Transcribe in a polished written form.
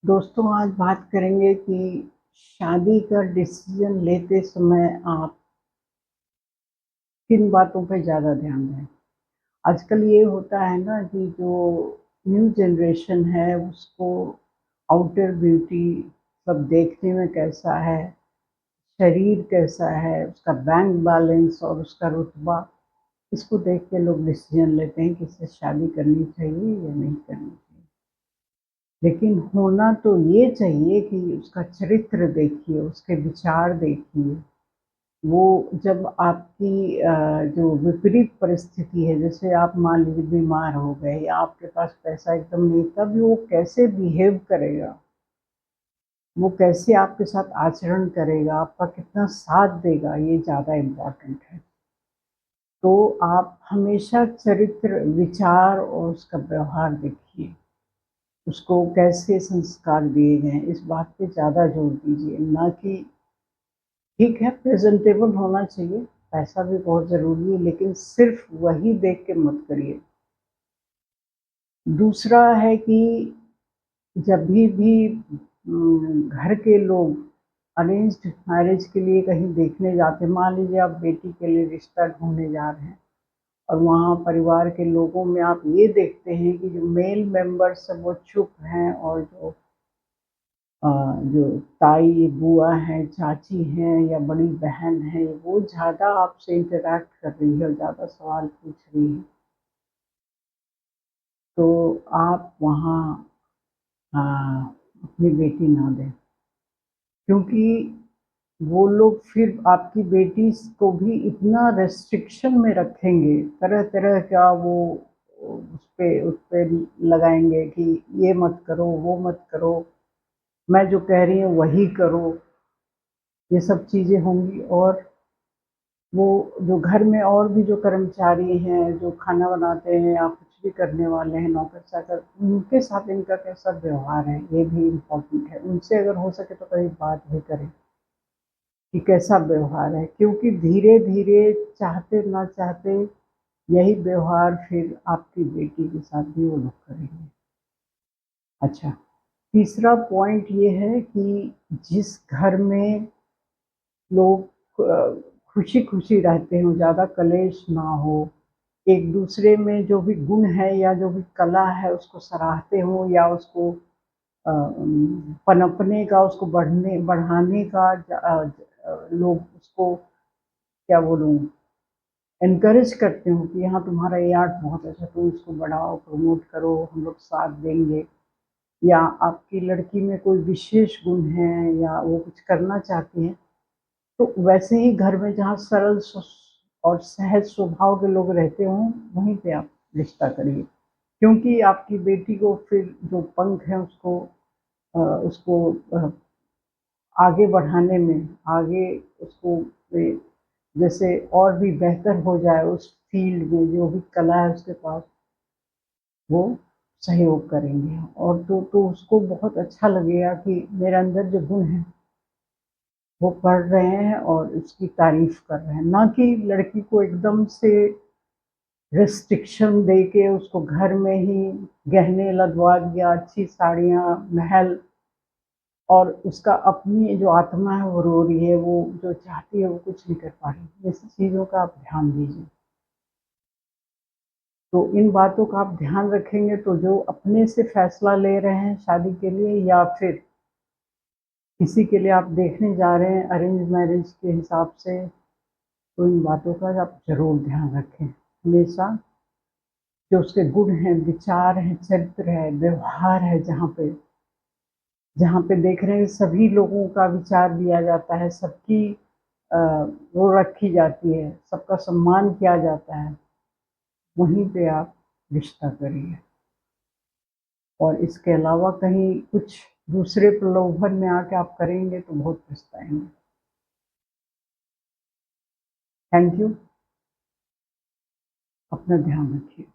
दोस्तों आज बात करेंगे कि शादी का डिसीजन लेते समय आप किन बातों पे ज़्यादा ध्यान दें। आजकल ये होता है ना कि जो न्यू जनरेशन है उसको आउटर ब्यूटी सब देखने में कैसा है, शरीर कैसा है, उसका बैंक बैलेंस और उसका रुतबा, इसको देख के लोग डिसीजन लेते हैं कि इससे शादी करनी चाहिए या नहीं करनी चाहिए। लेकिन होना तो ये चाहिए कि उसका चरित्र देखिए, उसके विचार देखिए। वो जब आपकी जो विपरीत परिस्थिति है, जैसे आप मान लीजिए बीमार हो गए या आपके पास पैसा एकदम नहीं, तब वो कैसे बिहेव करेगा, वो कैसे आपके साथ आचरण करेगा, आपका कितना साथ देगा, ये ज़्यादा इम्पोर्टेंट है। तो आप हमेशा चरित्र, विचार और उसका व्यवहार देखिए। उसको कैसे संस्कार दिए गए हैं, इस बात पे ज़्यादा जोर दीजिए, ना कि ठीक है प्रेज़ेंटेबल होना चाहिए, पैसा भी बहुत ज़रूरी है, लेकिन सिर्फ़ वही देख के मत करिए। दूसरा है कि जभी भी घर के लोग अरेंज्ड मैरिज के लिए कहीं देखने जाते हैं, मान लीजिए आप बेटी के लिए रिश्ता ढूँढने जा रहे हैं और वहाँ परिवार के लोगों में आप ये देखते हैं कि जो मेल मेंबर्स हैं वो चुप हैं और जो ताई, बुआ हैं, चाची हैं या बड़ी बहन है, वो ज़्यादा आपसे इंटरैक्ट कर रही है और ज़्यादा सवाल पूछ रही है, तो आप वहाँ अ, अपनी बेटी ना दें। क्योंकि वो लोग फिर आपकी बेटी को भी इतना रेस्ट्रिक्शन में रखेंगे, तरह-तरह का वो उस पे लगाएँगे कि ये मत करो, वो मत करो, मैं जो कह रही हूँ वही करो, ये सब चीज़ें होंगी। और वो जो घर में और भी जो कर्मचारी हैं, जो खाना बनाते हैं या कुछ भी करने वाले हैं, नौकर-चाकर, उनके साथ इनका कैसा व्यवहार है, ये भी इम्पोर्टेंट है। उनसे अगर हो सके तो कभी बात भी करें कि कैसा व्यवहार है, क्योंकि धीरे-धीरे, चाहते ना चाहते, यही व्यवहार फिर आपकी बेटी के साथ भी वो लोग करेंगे। अच्छा, तीसरा पॉइंट ये है कि जिस घर में लोग खुशी-खुशी रहते हों, ज़्यादा कलेश ना हो, एक-दूसरे में जो भी गुण है या जो भी कला है उसको सराहते हों या उसको पनपने का, उसको बढ़ाने का लोग उसको क्या बोलूँ, एनकरेज करते हो कि हाँ, तुम्हारा ये आर्ट बहुत अच्छा है, तुम इसको बढ़ाओ, प्रमोट करो, हम लोग साथ देंगे। या आपकी लड़की में कोई विशेष गुण है या वो कुछ करना चाहती है, तो वैसे ही घर में जहाँ सरल और सहज स्वभाव के लोग रहते हों, वहीं पे आप रिश्ता करिए। क्योंकि आपकी बेटी को फिर जो पंख है उसको आगे बढ़ाने में, आगे उसको जैसे और भी बेहतर हो जाए उस फ़ील्ड में, जो भी कला है उसके पास, वो सहयोग करेंगे। और तो उसको बहुत अच्छा लगेगा कि मेरे अंदर जो गुण हैं वो पढ़ रहे हैं और उसकी तारीफ़ कर रहे हैं, ना कि लड़की को एकदम से रिस्ट्रिक्शन देके उसको घर में ही गहने लदवा दिया, अच्छी साड़ियाँ, महल, और उसका अपनी जो आत्मा है वो रो रही है, वो जो चाहती है वो कुछ नहीं कर पा रही। ऐसी चीज़ों का आप ध्यान दीजिए। तो इन बातों का आप ध्यान रखेंगे तो जो अपने से फैसला ले रहे हैं शादी के लिए या फिर किसी के लिए आप देखने जा रहे हैं अरेंज मैरिज के हिसाब से, तो इन बातों का आप ज़रूर ध्यान रखें। हमेशा जो उसके गुण हैं, विचार हैं, चरित्र है, व्यवहार है, जहाँ पे देख रहे हैं सभी लोगों का विचार लिया जाता है, सबकी अ, वो रखी जाती है, सबका सम्मान किया जाता है, वहीं पे आप रिश्ता करिए। और इसके अलावा कहीं कुछ दूसरे प्रलोभन में आके आप करेंगे तो बहुत पछताएँगे। थैंक यू, अपना ध्यान रखिए।